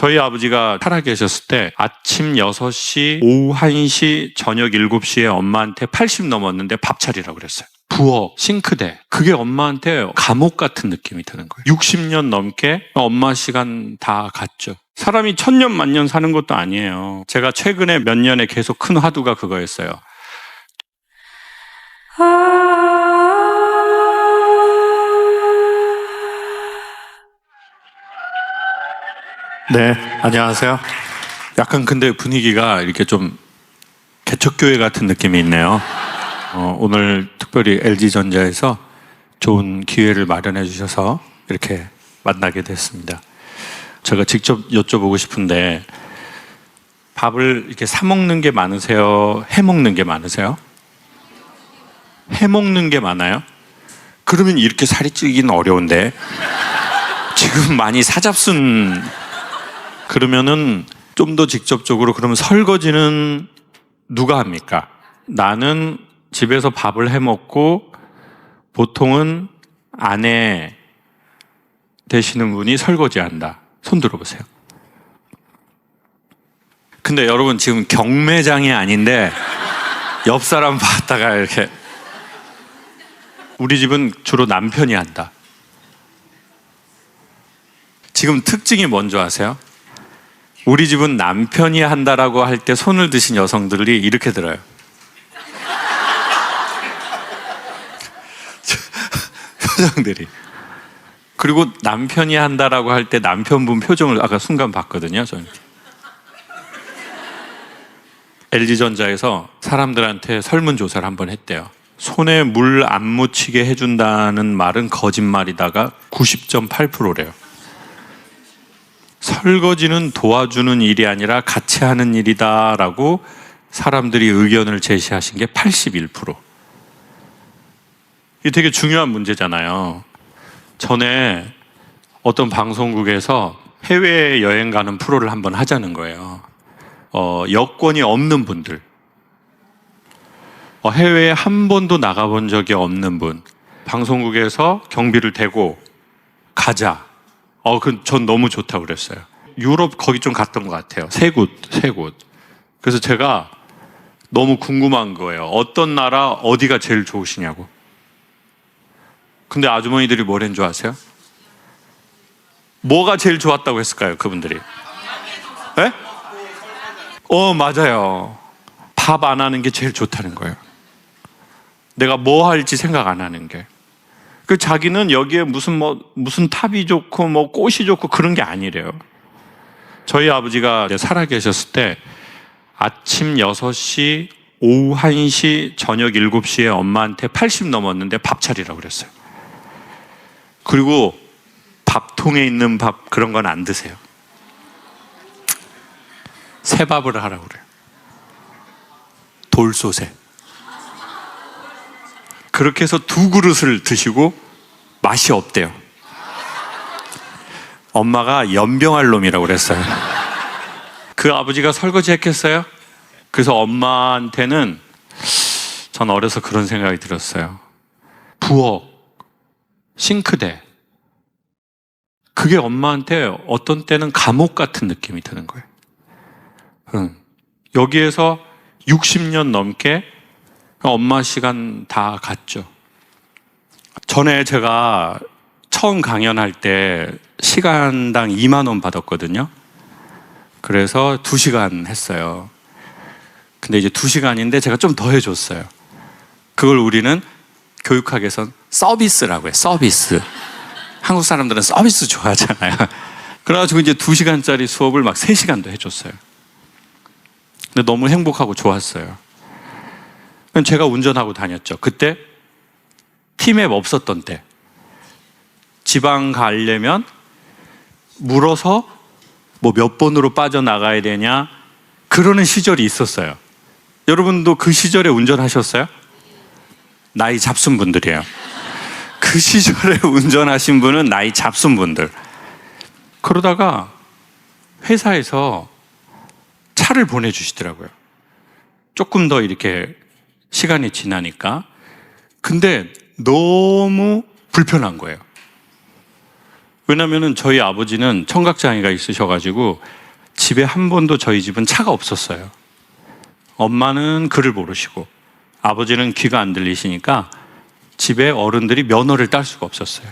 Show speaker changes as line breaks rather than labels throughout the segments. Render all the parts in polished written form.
저희 아버지가 살아계셨을 때 아침 6시, 오후 1시, 저녁 7시에 엄마한테 80 넘었는데 밥 차리라고 그랬어요. 부엌, 싱크대. 그게 엄마한테 감옥 같은 느낌이 드는 거예요. 60년 넘게 엄마 시간 다 갔죠. 사람이 1000년 만년 사는 것도 아니에요. 제가 최근에 몇 년에 계속 큰 화두가 그거였어요. 네, 안녕하세요. 약간 근데 분위기가 이렇게 좀 개척교회 같은 느낌이 있네요. 오늘 특별히 LG전자에서 좋은 기회를 마련해 주셔서 이렇게 만나게 됐습니다. 제가 직접 여쭤보고 싶은데 밥을 이렇게 사 먹는 게 많으세요? 해 먹는 게 많으세요? 해 먹는 게 많아요? 그러면 이렇게 살이 찌기는 어려운데 지금 많이 사잡순. 그러면은 좀 더 직접적으로 그러면 설거지는 누가 합니까? 나는 집에서 밥을 해 먹고 보통은 아내 되시는 분이 설거지한다. 손 들어보세요. 근데 여러분 지금 경매장이 아닌데 옆 사람 봤다가 이렇게 우리 집은 주로 남편이 한다. 지금 특징이 뭔지 아세요? 우리 집은 남편이 한다라고 할 때 손을 드신 여성들이 이렇게 들어요. 표정들이. 그리고 남편이 한다라고 할 때 남편분 표정을 아까 순간 봤거든요. 저는. LG전자에서 사람들한테 설문조사를 한번 했대요. 손에 물 안 묻히게 해준다는 말은 거짓말이다가 90.8%래요. 설거지는 도와주는 일이 아니라 같이 하는 일이다라고 사람들이 의견을 제시하신 게 81%. 이게 되게 중요한 문제잖아요. 전에 어떤 방송국에서 해외여행 가는 프로를 한번 하자는 거예요. 여권이 없는 분들, 해외에 한 번도 나가본 적이 없는 분, 방송국에서 경비를 대고 가자. 전 너무 좋다고 그랬어요. 유럽 거기 좀 갔던 것 같아요. 세 곳. 그래서 제가 너무 궁금한 거예요. 어떤 나라 어디가 제일 좋으시냐고. 근데 아주머니들이 뭐랬는 줄 아세요? 뭐가 제일 좋았다고 했을까요? 그분들이. 네? 맞아요. 밥 안 하는 게 제일 좋다는 거예요. 내가 뭐 할지 생각 안 하는 게. 그 자기는 여기에 무슨 탑이 좋고 꽃이 좋고 그런 게 아니래요. 저희 아버지가 살아계셨을 때 아침 6시, 오후 1시, 저녁 7시에 엄마한테 80 넘었는데 밥 차리라고 그랬어요. 그리고 밥통에 있는 밥 그런 건 안 드세요. 새밥을 하라고 그래요. 돌솥에. 그렇게 해서 2그릇을 드시고 맛이 없대요. 엄마가 연병할 놈이라고 그랬어요. 그 아버지가 설거지 했겠어요? 그래서 엄마한테는 전 어려서 그런 생각이 들었어요. 부엌, 싱크대. 그게 엄마한테 어떤 때는 감옥 같은 느낌이 드는 거예요. 여기에서 60년 넘게 엄마 시간 다 갔죠. 전에 제가 처음 강연할 때 시간당 2만 원 받았거든요. 그래서 2시간 했어요. 근데 이제 2시간인데 제가 좀 더 해줬어요. 그걸 우리는 교육학에선 서비스라고 해요. 서비스. 한국 사람들은 서비스 좋아하잖아요. 그래가지고 이제 2시간짜리 수업을 막 3시간도 해줬어요. 근데 너무 행복하고 좋았어요. 제가 운전하고 다녔죠. 그때 티맵 없었던 때. 지방 가려면 물어서 몇 번으로 빠져나가야 되냐 그러는 시절이 있었어요. 여러분도 그 시절에 운전하셨어요? 나이 잡순 분들이에요. 그 시절에 운전하신 분은 나이 잡순 분들. 그러다가 회사에서 차를 보내주시더라고요. 조금 더 이렇게 시간이 지나니까. 근데 너무 불편한 거예요. 왜냐면은 저희 아버지는 청각장애가 있으셔가지고 집에 한 번도 저희 집은 차가 없었어요. 엄마는 글을 모르시고 아버지는 귀가 안 들리시니까 집에 어른들이 면허를 딸 수가 없었어요.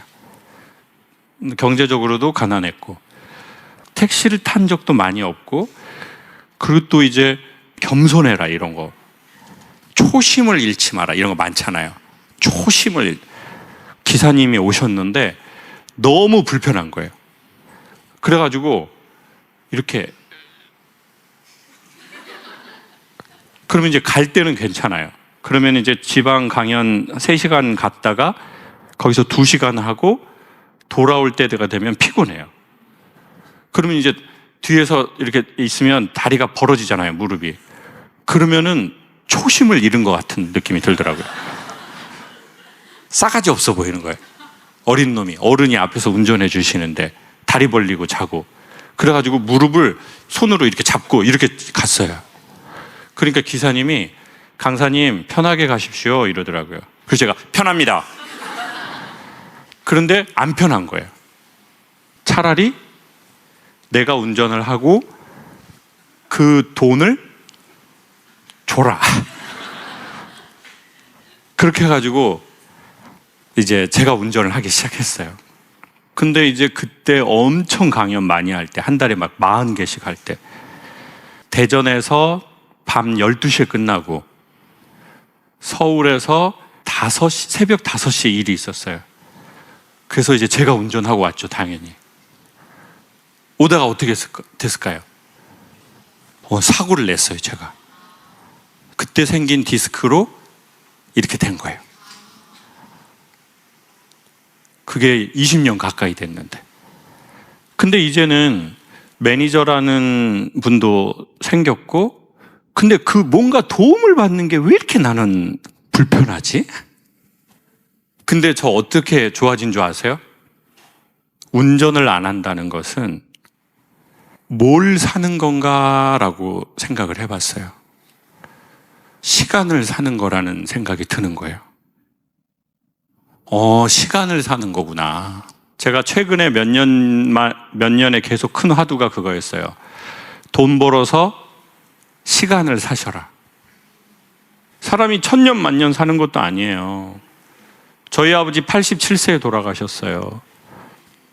경제적으로도 가난했고 택시를 탄 적도 많이 없고, 그리고 또 이제 겸손해라 이런 거, 초심을 잃지 마라 이런 거 많잖아요. 기사님이 오셨는데 너무 불편한 거예요. 그래가지고 이렇게, 그러면 이제 갈 때는 괜찮아요. 그러면 이제 지방 강연 3시간 갔다가 거기서 2시간 하고 돌아올 때가 되면 피곤해요. 그러면 이제 뒤에서 이렇게 있으면 다리가 벌어지잖아요, 무릎이. 그러면은 초심을 잃은 것 같은 느낌이 들더라고요. 싸가지 없어 보이는 거예요. 어린 놈이, 어른이 앞에서 운전해 주시는데 다리 벌리고 자고. 그래가지고 무릎을 손으로 이렇게 잡고 이렇게 갔어요. 그러니까 기사님이 강사님 편하게 가십시오 이러더라고요. 그래서 제가 편합니다. 그런데 안 편한 거예요. 차라리 내가 운전을 하고 그 돈을 줘라. 그렇게 해가지고 이제 제가 운전을 하기 시작했어요. 근데 이제 그때 엄청 강연 많이 할 때, 한 달에 막 40개씩 할 때, 대전에서 밤 12시에 끝나고 서울에서 새벽 5시에 일이 있었어요. 그래서 이제 제가 운전하고 왔죠, 당연히. 오다가 어떻게 됐을까요? 사고를 냈어요, 제가. 그때 생긴 디스크로 이렇게 된 거예요. 그게 20년 가까이 됐는데. 근데 이제는 매니저라는 분도 생겼고, 근데 그 뭔가 도움을 받는 게 왜 이렇게 나는 불편하지? 근데 저 어떻게 좋아진 줄 아세요? 운전을 안 한다는 것은 뭘 사는 건가라고 생각을 해봤어요. 시간을 사는 거라는 생각이 드는 거예요. 시간을 사는 거구나. 제가 최근에 몇 년에 계속 큰 화두가 그거였어요. 돈 벌어서 시간을 사셔라. 사람이 1000년 만년 사는 것도 아니에요. 저희 아버지 87세에 돌아가셨어요.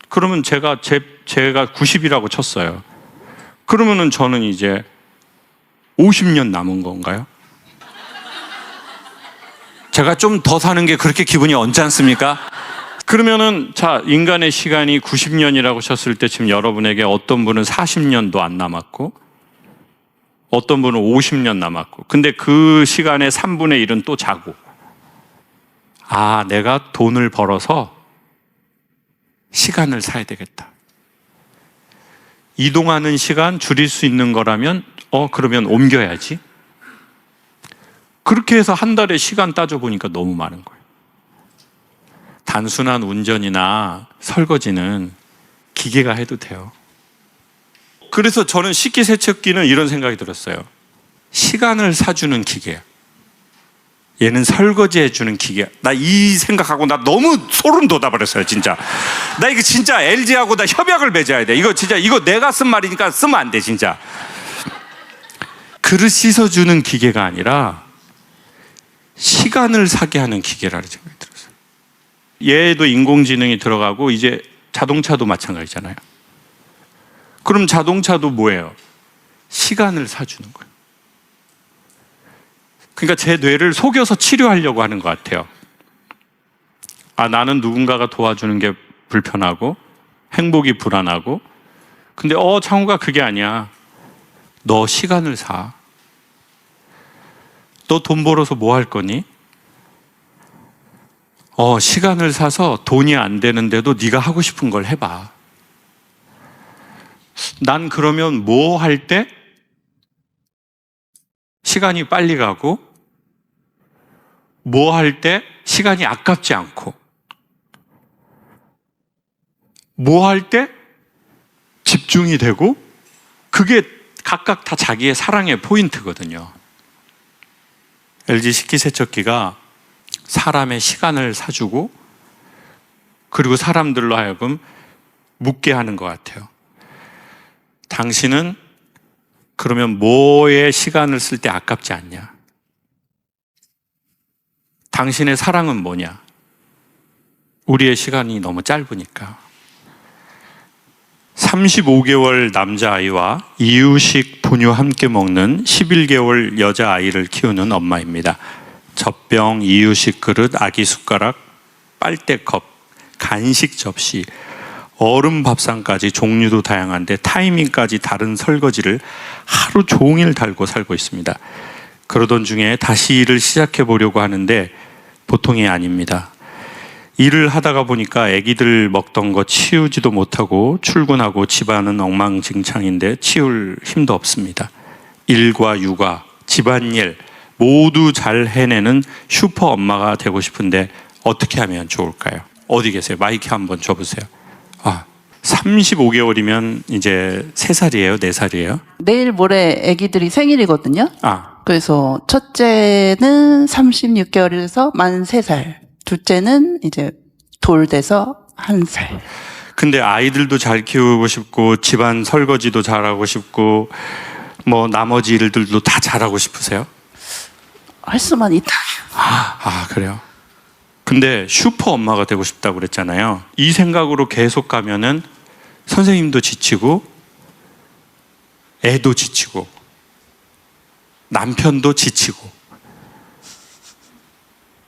그러면 제가 90이라고 쳤어요. 그러면은 저는 이제 50년 남은 건가요? 제가 좀 더 사는 게 그렇게 기분이 언짢지 않습니까? 그러면은 자, 인간의 시간이 90년이라고 쳤을 때 지금 여러분에게 어떤 분은 40년도 안 남았고 어떤 분은 50년 남았고, 근데 그 시간의 3분의 1은 또 자고, 내가 돈을 벌어서 시간을 사야 되겠다. 이동하는 시간 줄일 수 있는 거라면 그러면 옮겨야지. 그렇게 해서 한 달에 시간 따져보니까 너무 많은 거예요. 단순한 운전이나 설거지는 기계가 해도 돼요. 그래서 저는 식기세척기는 이런 생각이 들었어요. 시간을 사주는 기계야. 얘는 설거지해주는 기계야. 나 이 생각하고 나 너무 소름 돋아버렸어요, 진짜. 나 이거 진짜 LG하고 나 협약을 맺어야 돼. 이거 진짜, 이거 내가 쓴 말이니까 쓰면 안 돼, 진짜. 그릇 씻어주는 기계가 아니라 시간을 사게 하는 기계라는 생각이 들었어요. 얘도 인공지능이 들어가고 이제 자동차도 마찬가지잖아요. 그럼 자동차도 뭐예요? 시간을 사주는 거예요. 그러니까 제 뇌를 속여서 치료하려고 하는 것 같아요. 나는 누군가가 도와주는 게 불편하고 행복이 불안하고, 근데 창우가 그게 아니야. 너 시간을 사. 너 돈 벌어서 뭐 할 거니? 시간을 사서 돈이 안 되는데도 네가 하고 싶은 걸 해봐. 난 그러면 뭐 할 때 시간이 빨리 가고, 뭐 할 때 시간이 아깝지 않고, 뭐 할 때 집중이 되고, 그게 각각 다 자기의 사랑의 포인트거든요. LG 식기세척기가 사람의 시간을 사주고, 그리고 사람들로 하여금 묻게 하는 것 같아요. 당신은 그러면 뭐에 시간을 쓸 때 아깝지 않냐? 당신의 사랑은 뭐냐? 우리의 시간이 너무 짧으니까. 35개월 남자아이와 이유식 분유 함께 먹는 11개월 여자아이를 키우는 엄마입니다. 젖병, 이유식 그릇, 아기 숟가락, 빨대컵, 간식 접시, 얼음 밥상까지 종류도 다양한데 타이밍까지 다른 설거지를 하루 종일 달고 살고 있습니다. 그러던 중에 다시 일을 시작해 보려고 하는데 보통이 아닙니다. 일을 하다가 보니까 아기들 먹던 거 치우지도 못하고 출근하고 집안은 엉망진창인데 치울 힘도 없습니다. 일과 육아, 집안일 모두 잘 해내는 슈퍼 엄마가 되고 싶은데 어떻게 하면 좋을까요? 어디 계세요? 마이크 한번 줘보세요. 35개월이면 이제 3살이에요? 4살이에요?
내일 모레 아기들이 생일이거든요. 그래서 첫째는 36개월에서 만 3살, 둘째는 이제 돌 돼서 1살.
근데 아이들도 잘 키우고 싶고 집안 설거지도 잘하고 싶고 뭐 나머지 일들도 다 잘하고 싶으세요?
할 수만 있다면.
그래요? 근데 슈퍼 엄마가 되고 싶다고 그랬잖아요. 이 생각으로 계속 가면은 선생님도 지치고 애도 지치고 남편도 지치고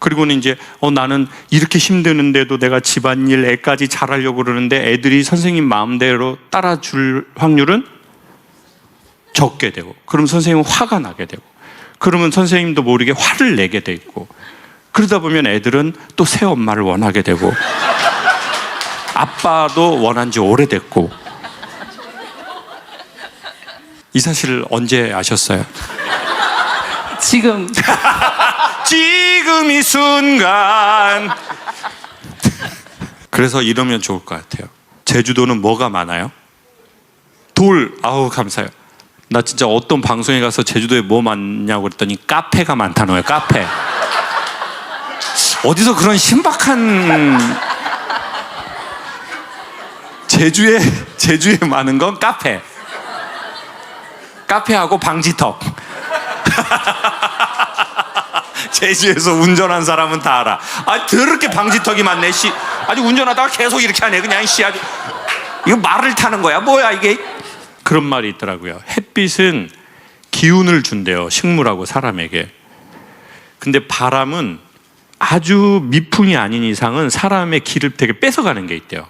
그리고는 이제 나는 이렇게 힘드는데도 내가 집안일 애까지 잘하려고 그러는데 애들이 선생님 마음대로 따라줄 확률은 적게 되고 그럼 선생님은 화가 나게 되고 그러면 선생님도 모르게 화를 내게 돼 있고 그러다 보면 애들은 또 새 엄마를 원하게 되고 아빠도 원한 지 오래됐고. 이 사실을 언제 아셨어요?
지금
이 순간. 그래서 이러면 좋을 것 같아요. 제주도는 뭐가 많아요? 돌. 감사해요. 나 진짜 어떤 방송에 가서 제주도에 뭐 많냐고 그랬더니 카페가 많다는 거예요. 카페. 어디서 그런 신박한 제주에 많은 건 카페하고 방지턱. 제주에서 운전한 사람은 다 알아. 더럽게 방지턱이 많네. 아주 운전하다가 계속 이렇게 하네. 그냥 아주 이거 말을 타는 거야. 뭐야 이게? 그런 말이 있더라고요. 햇빛은 기운을 준대요. 식물하고 사람에게. 근데 바람은 아주 미풍이 아닌 이상은 사람의 기를 되게 뺏어가는 게 있대요.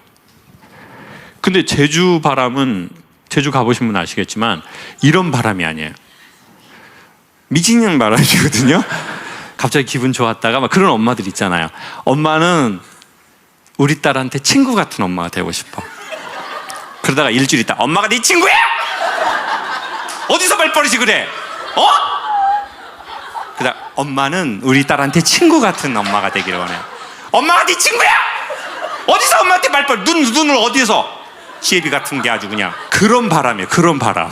근데 제주 바람은 제주 가보신 분 아시겠지만 이런 바람이 아니에요. 미친년 바람이거든요. 갑자기 기분 좋았다가 막 그런 엄마들 있잖아요. 엄마는 우리 딸한테 친구 같은 엄마가 되고 싶어. 그러다가 일주일 있다 엄마가 네 친구야? 어디서 말버릇이 그래? 그다음 엄마는 우리 딸한테 친구 같은 엄마가 되기를 원해요. 엄마가 네 친구야? 어디서 엄마한테 말버릇 눈을 어디서? 시애비 같은 게 아주 그냥 그런 바람이에요. 그런 바람.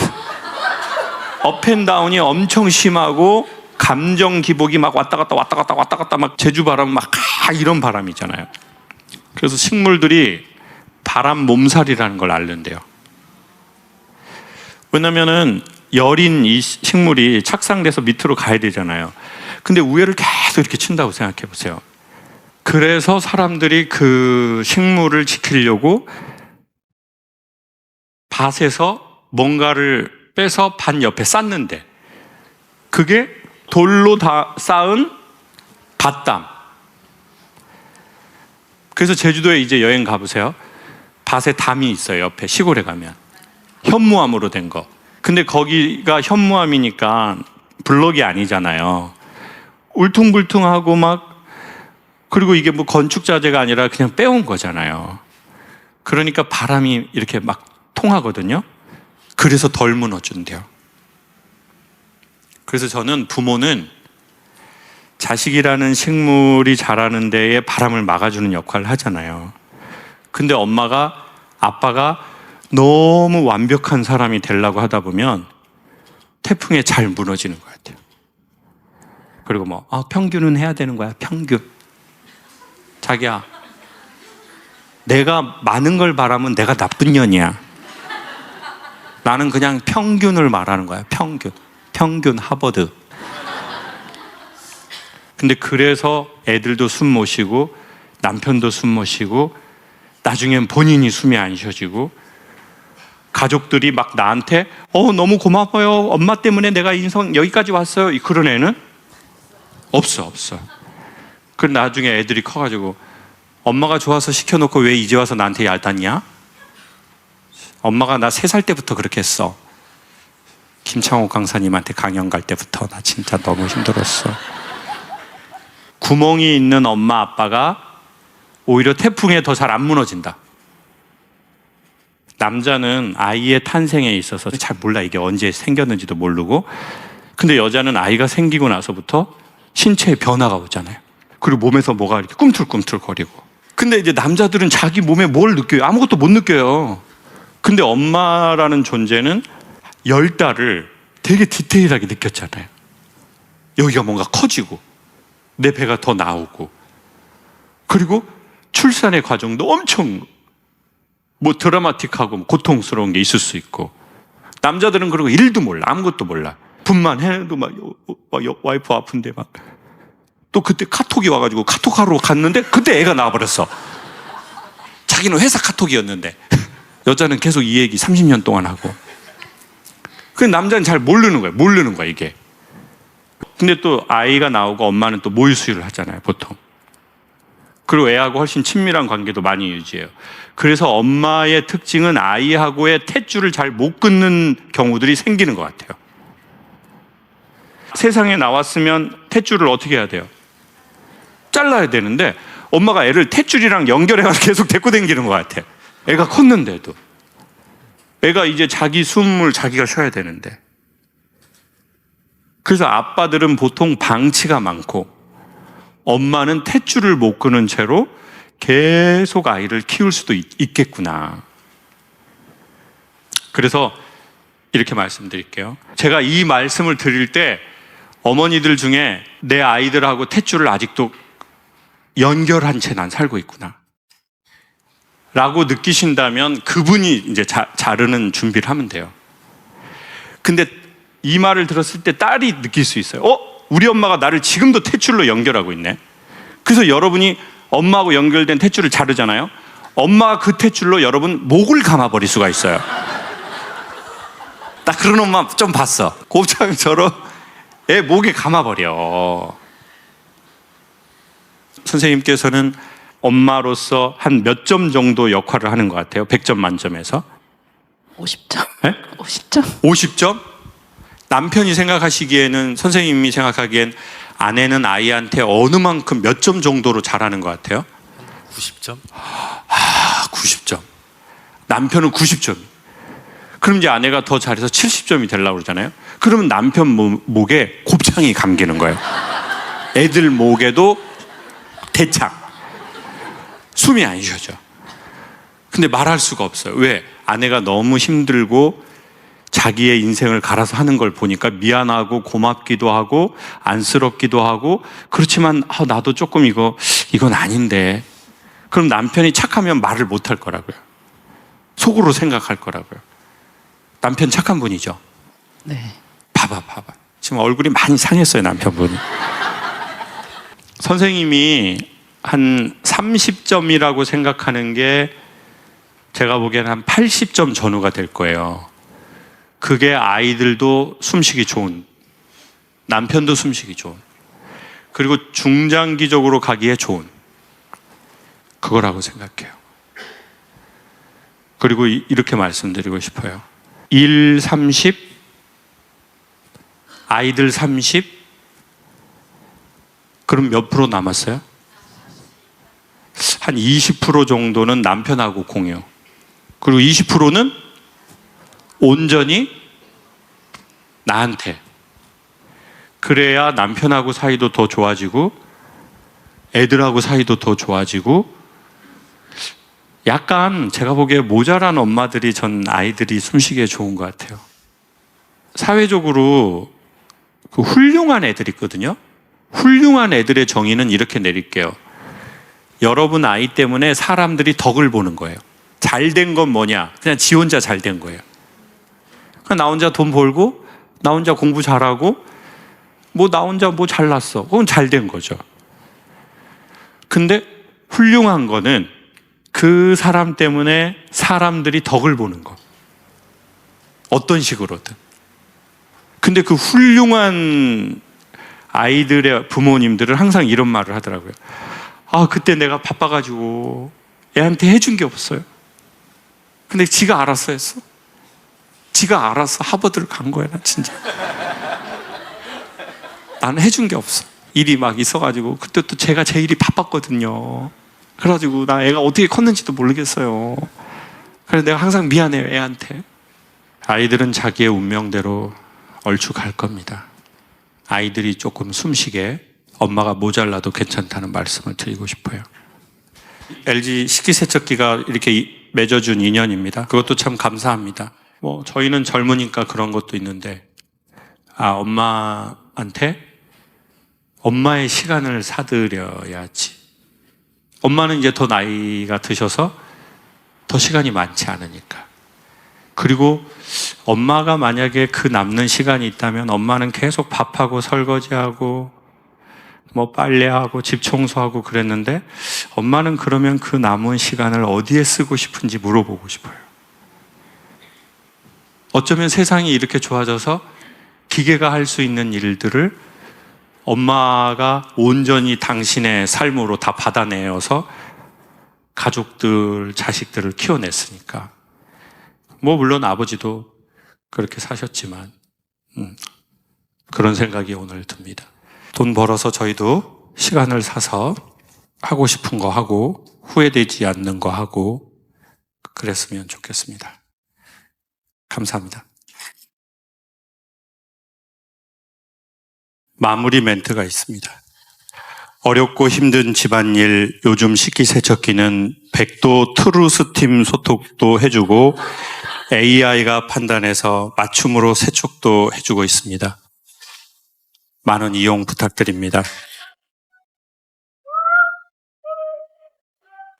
업앤다운이 엄청 심하고 감정 기복이 막 왔다 갔다 막 제주 바람 막 이런 바람이잖아요. 그래서 식물들이 바람 몸살이라는 걸 앓는데요. 왜냐면은 여린 이 식물이 착상돼서 밑으로 가야 되잖아요. 근데 우회를 계속 이렇게 친다고 생각해 보세요. 그래서 사람들이 그 식물을 지키려고 밭에서 뭔가를 빼서 밭 옆에 쌓는데 그게 돌로 다 쌓은 밭담. 그래서 제주도에 이제 여행 가보세요. 밭에 담이 있어요. 옆에 시골에 가면 현무암으로 된 거. 근데 거기가 현무암이니까 블럭이 아니잖아요. 울퉁불퉁하고 막 그리고 이게 뭐 건축 자재가 아니라 그냥 빼온 거잖아요. 그러니까 바람이 이렇게 막 통하거든요. 그래서 덜 무너진대요. 그래서 저는 부모는 자식이라는 식물이 자라는 데에 바람을 막아주는 역할을 하잖아요. 근데 아빠가 너무 완벽한 사람이 되려고 하다 보면 태풍에 잘 무너지는 것 같아요. 그리고 평균은 해야 되는 거야. 평균. 자기야 내가 많은 걸 바라면 내가 나쁜 년이야. 나는 그냥 평균을 말하는 거야. 평균 하버드. 근데 그래서 애들도 숨 못 쉬고 남편도 숨 못 쉬고 나중엔 본인이 숨이 안 쉬어지고 가족들이 막 나한테 너무 고마워요. 엄마 때문에 내가 인생 여기까지 왔어요. 그런 애는 없어. 그럼 나중에 애들이 커가지고 엄마가 좋아서 시켜놓고 왜 이제 와서 나한테 얄닿냐? 엄마가 나 3살 때부터 그렇게 했어. 김창호 강사님한테 강연 갈 때부터 나 진짜 너무 힘들었어. 구멍이 있는 엄마 아빠가 오히려 태풍에 더 잘 안 무너진다. 남자는 아이의 탄생에 있어서 잘 몰라. 이게 언제 생겼는지도 모르고. 근데 여자는 아이가 생기고 나서부터 신체에 변화가 오잖아요. 그리고 몸에서 뭐가 이렇게 꿈틀꿈틀 거리고. 근데 이제 남자들은 자기 몸에 뭘 느껴요? 아무것도 못 느껴요. 근데 엄마라는 존재는 10달을 되게 디테일하게 느꼈잖아요. 여기가 뭔가 커지고 내 배가 더 나오고, 그리고 출산의 과정도 엄청 드라마틱하고 고통스러운 게 있을 수 있고. 남자들은 그러고 일도 몰라. 아무것도 몰라. 분만해도 막 와이프 아픈데 막 또 그때 카톡이 와가지고 카톡하러 갔는데 그때 애가 나와버렸어. 자기는 회사 카톡이었는데. 여자는 계속 이 얘기 30년 동안 하고. 그 남자는 잘 모르는 거야 이게. 근데 또 아이가 나오고 엄마는 또 모유수유를 하잖아요 보통. 그리고 애하고 훨씬 친밀한 관계도 많이 유지해요. 그래서 엄마의 특징은 아이하고의 탯줄을 잘 못 끊는 경우들이 생기는 것 같아요. 세상에 나왔으면 탯줄을 어떻게 해야 돼요? 잘라야 되는데 엄마가 애를 탯줄이랑 연결해가지고 계속 데리고 다니는 것 같아. 애가 컸는데도. 애가 이제 자기 숨을 자기가 쉬어야 되는데. 그래서 아빠들은 보통 방치가 많고 엄마는 탯줄을 못 끄는 채로 계속 아이를 키울 수도 있겠구나. 그래서 이렇게 말씀드릴게요. 제가 이 말씀을 드릴 때 어머니들 중에 내 아이들하고 탯줄을 아직도 연결한 채 난 살고 있구나 라고 느끼신다면 그분이 이제 자르는 준비를 하면 돼요. 근데 이 말을 들었을 때 딸이 느낄 수 있어요. 우리 엄마가 나를 지금도 탯줄로 연결하고 있네. 그래서 여러분이 엄마하고 연결된 탯줄을 자르잖아요. 엄마가 그 탯줄로 여러분 목을 감아버릴 수가 있어요. 나 그런 엄마 좀 봤어. 곱창처럼 애 목에 감아버려. 선생님께서는 엄마로서 한 몇 점 정도 역할을 하는 것 같아요? 100점 만점에서?
50점.
네?
50점?
50점? 남편이 생각하시기에는, 선생님이 생각하기엔 아내는 아이한테 어느 만큼 몇 점 정도로 잘하는 것 같아요?
90점?
90점. 남편은 90점. 그럼 이제 아내가 더 잘해서 70점이 되려고 그러잖아요. 그러면 남편 목에 곱창이 감기는 거예요. 애들 목에도 대창. 숨이 안 쉬어져. 근데 말할 수가 없어요. 왜? 아내가 너무 힘들고 자기의 인생을 갈아서 하는 걸 보니까 미안하고 고맙기도 하고 안쓰럽기도 하고, 그렇지만 나도 조금 이건 아닌데. 그럼 남편이 착하면 말을 못 할 거라고요. 속으로 생각할 거라고요. 남편 착한 분이죠?
네.
봐봐. 지금 얼굴이 많이 상했어요, 남편분이. 선생님이 한 30점이라고 생각하는 게 제가 보기에는 한 80점 전후가 될 거예요. 그게 아이들도 숨쉬기 좋은, 남편도 숨쉬기 좋은, 그리고 중장기적으로 가기에 좋은 그거라고 생각해요. 그리고 이렇게 말씀드리고 싶어요. 일 30, 아이들 30, 그럼 몇 프로 남았어요? 한 20% 정도는 남편하고 공유, 그리고 20%는 온전히 나한테. 그래야 남편하고 사이도 더 좋아지고 애들하고 사이도 더 좋아지고. 약간 제가 보기에 모자란 엄마들이 전 아이들이 숨쉬기에 좋은 것 같아요. 사회적으로 훌륭한 애들 있거든요. 훌륭한 애들의 정의는 이렇게 내릴게요. 여러분 아이 때문에 사람들이 덕을 보는 거예요. 잘 된 건 뭐냐? 그냥 지 혼자 잘 된 거예요. 그냥 나 혼자 돈 벌고, 나 혼자 공부 잘하고, 뭐 나 혼자 뭐 잘났어. 그건 잘 된 거죠. 근데 훌륭한 거는 그 사람 때문에 사람들이 덕을 보는 거. 어떤 식으로든. 근데 그 훌륭한 아이들의 부모님들은 항상 이런 말을 하더라고요. 아, 그때 내가 바빠가지고 애한테 해준 게 없어요. 근데 지가 알아서 했어. 지가 알아서 하버드를 간 거야, 나 진짜. 나는 해준 게 없어. 일이 막 있어가지고 그때 또 제가 제일이 바빴거든요. 그래가지고 나 애가 어떻게 컸는지도 모르겠어요. 그래서 내가 항상 미안해요, 애한테. 아이들은 자기의 운명대로 얼추 갈 겁니다. 아이들이 조금 숨쉬게 엄마가 모자라도 괜찮다는 말씀을 드리고 싶어요. LG 식기세척기가 이렇게 맺어준 인연입니다. 그것도 참 감사합니다. 뭐 저희는 젊으니까 그런 것도 있는데, 엄마한테 엄마의 시간을 사드려야지. 엄마는 이제 더 나이가 드셔서 더 시간이 많지 않으니까. 그리고 엄마가 만약에 그 남는 시간이 있다면 엄마는 계속 밥하고 설거지하고 뭐 빨래하고 집 청소하고 그랬는데, 엄마는 그러면 그 남은 시간을 어디에 쓰고 싶은지 물어보고 싶어요. 어쩌면 세상이 이렇게 좋아져서 기계가 할 수 있는 일들을 엄마가 온전히 당신의 삶으로 다 받아내어서 가족들, 자식들을 키워냈으니까. 뭐 물론 아버지도 그렇게 사셨지만 그런 생각이 오늘 듭니다. 돈 벌어서 저희도 시간을 사서 하고 싶은 거 하고 후회되지 않는 거 하고 그랬으면 좋겠습니다. 감사합니다. 마무리 멘트가 있습니다. 어렵고 힘든 집안일, 요즘 식기세척기는 100도 트루스팀 소독도 해주고 AI가 판단해서 맞춤으로 세척도 해주고 있습니다. 많은 이용 부탁드립니다.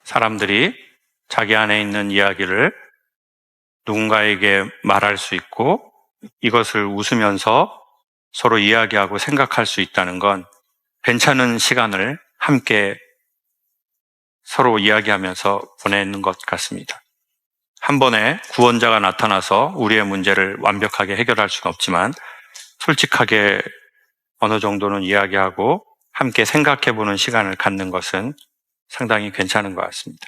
사람들이 자기 안에 있는 이야기를 누군가에게 말할 수 있고 이것을 웃으면서 서로 이야기하고 생각할 수 있다는 건 괜찮은 시간을 함께 서로 이야기하면서 보내는 것 같습니다. 한 번에 구원자가 나타나서 우리의 문제를 완벽하게 해결할 수는 없지만 솔직하게 어느 정도는 이야기하고 함께 생각해보는 시간을 갖는 것은 상당히 괜찮은 것 같습니다.